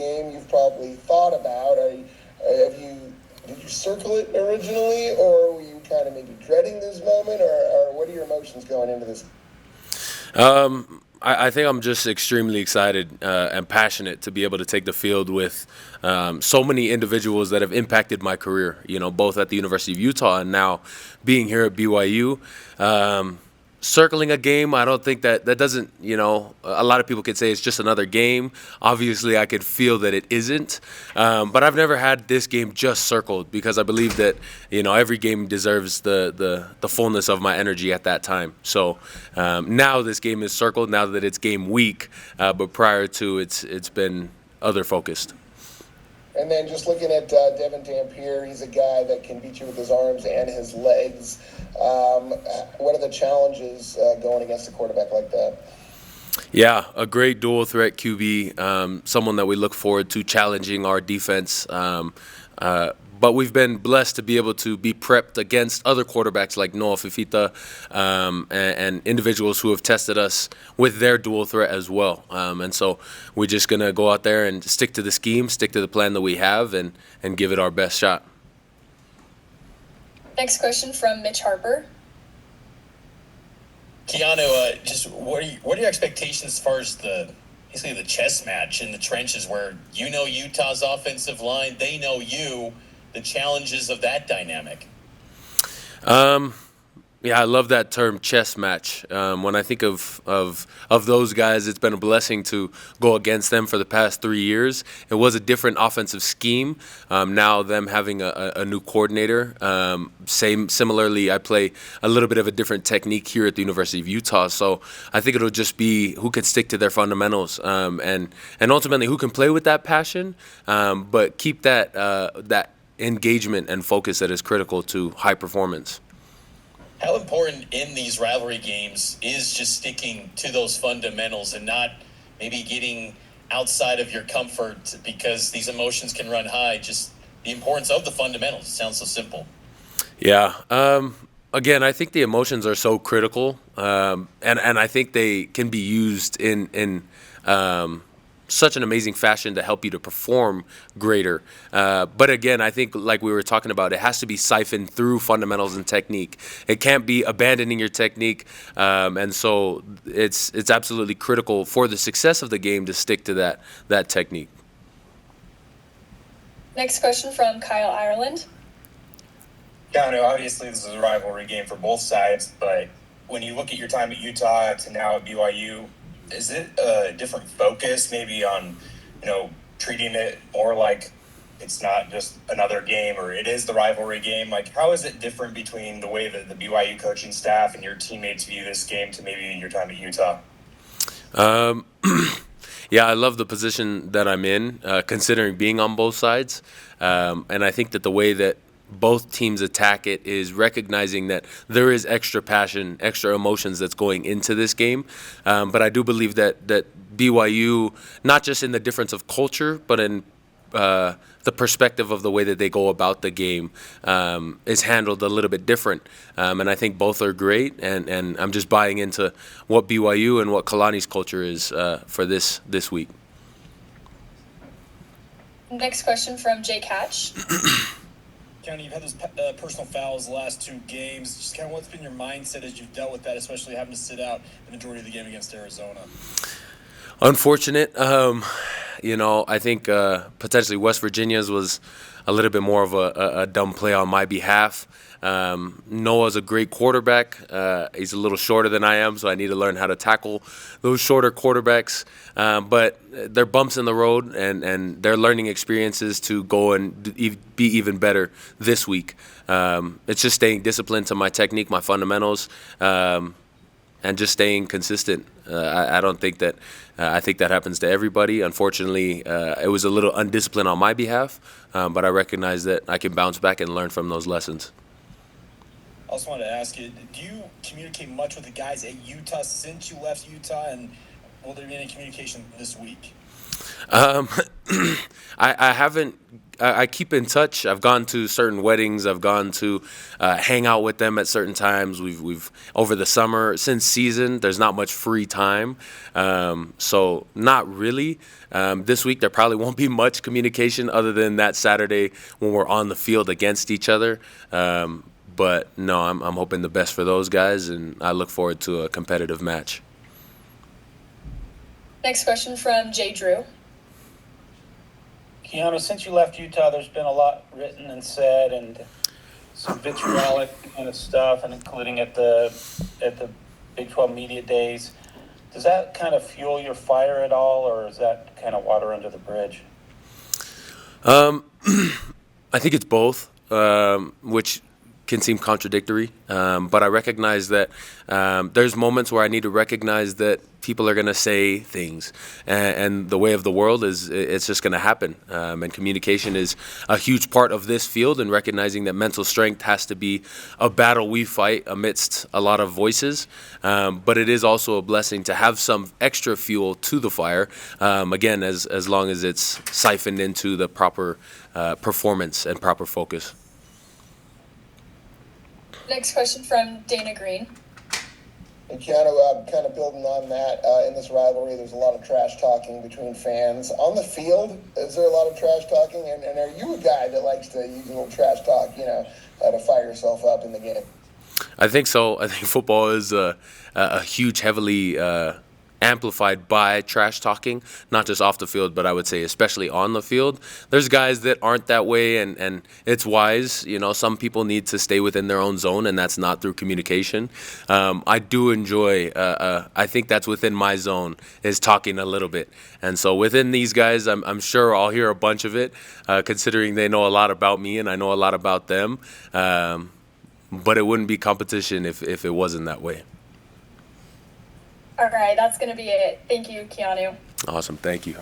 game you've probably thought about. Did you circle it originally, or were you kind of maybe dreading this moment, or what are your emotions going into this? I think I'm just extremely excited and passionate to be able to take the field with so many individuals that have impacted my career, both at the University of Utah and now being here at BYU. Circling a game, I don't think that doesn't, a lot of people could say it's just another game. Obviously, I could feel that it isn't. But I've never had this game just circled because I believe that, every game deserves the fullness of my energy at that time. So now this game is circled, now that it's game week. But prior to, it's been other focused. And then just looking at Devin Dampier, he's a guy that can beat you with his arms and his legs. What are the challenges going against a quarterback like that? Yeah, a great dual threat QB, someone that we look forward to challenging our defense. But we've been blessed to be able to be prepped against other quarterbacks like Noah Fifita and individuals who have tested us with their dual threat as well. And so we're just going to go out there and stick to the scheme, stick to the plan that we have, and give it our best shot. Next question from Mitch Harper. Keanu, just what are your expectations as far as basically the chess match in the trenches where Utah's offensive line, they know you, the challenges of that dynamic? Yeah, I love that term, chess match. When I think of those guys, it's been a blessing to go against them for the past 3 years. It was a different offensive scheme. Now them having a new coordinator. Similarly, I play a little bit of a different technique here at the University of Utah. So I think it'll just be who can stick to their fundamentals and ultimately who can play with that passion, but keep that engagement and focus that is critical to high performance. How important in these rivalry games is just sticking to those fundamentals and not maybe getting outside of your comfort because these emotions can run high? Just the importance of the fundamentals. It sounds so simple. Yeah. Again, I think the emotions are so critical, and I think they can be used in such an amazing fashion to help you to perform greater. But again, I think like we were talking about, it has to be siphoned through fundamentals and technique. It can't be abandoning your technique. And so it's absolutely critical for the success of the game to stick to that technique. Next question from Kyle Ireland. Keanu, obviously this is a rivalry game for both sides, but when you look at your time at Utah to now at BYU, is it a different focus maybe on, treating it more like it's not just another game or it is the rivalry game? Like, how is it different between the way that the BYU coaching staff and your teammates view this game to maybe your time at Utah? Yeah, I love the position that I'm in, considering being on both sides. And I think that the way that both teams attack it is recognizing that there is extra passion, extra emotions that's going into this game. But I do believe that BYU, not just in the difference of culture, but in the perspective of the way that they go about the game, is handled a little bit different. And I think both are great. And I'm just buying into what BYU and what Kalani's culture is for this week. Next question from Jake Hatch. Keanu, you've had those personal fouls the last 2 games. Just kind of what's been your mindset as you've dealt with that, especially having to sit out the majority of the game against Arizona? Unfortunate. I think potentially West Virginia's was a little bit more of a dumb play on my behalf. Noah's a great quarterback. He's a little shorter than I am, so I need to learn how to tackle those shorter quarterbacks. But they're bumps in the road, and they're learning experiences to go and be even better this week. It's just staying disciplined to my technique, my fundamentals, and just staying consistent. I don't think that I think that happens to everybody. Unfortunately, it was a little undisciplined on my behalf, but I recognize that I can bounce back and learn from those lessons. I also wanted to ask you, do you communicate much with the guys at Utah since you left Utah, and will there be any communication this week? I haven't I keep in touch. I've gone to certain weddings. I've gone to hang out with them at certain times. We've over the summer since season. There's not much free time, so not really. This week there probably won't be much communication other than that Saturday when we're on the field against each other. But no, I'm hoping the best for those guys, and I look forward to a competitive match. Next question from Jay Drew. Keanu, since you left Utah, there's been a lot written and said, and some vitriolic kind of stuff, and including at the Big 12 media days. Does that kind of fuel your fire at all, or is that kind of water under the bridge? I think it's both, which can seem contradictory, but I recognize that there's moments where I need to recognize that people are going to say things, and the way of the world is it's just going to happen, and communication is a huge part of this field, and recognizing that mental strength has to be a battle we fight amidst a lot of voices, but it is also a blessing to have some extra fuel to the fire, again, as long as it's siphoned into the proper performance and proper focus. Next question from Dana Green. And Keanu, kind of building on that, in this rivalry, there's a lot of trash talking between fans. On the field, is there a lot of trash talking? And are you a guy that likes to use a little trash talk, to fire yourself up in the game? I think so. I think football is a huge, heavily amplified by trash talking, not just off the field, but I would say especially on the field. There's guys that aren't that way, and it's wise. Some people need to stay within their own zone, and that's not through communication. I do enjoy, I think that's within my zone, is talking a little bit. And so within these guys, I'm sure I'll hear a bunch of it, considering they know a lot about me and I know a lot about them. But it wouldn't be competition if it wasn't that way. All right, that's going to be it. Thank you, Keanu. Awesome. Thank you.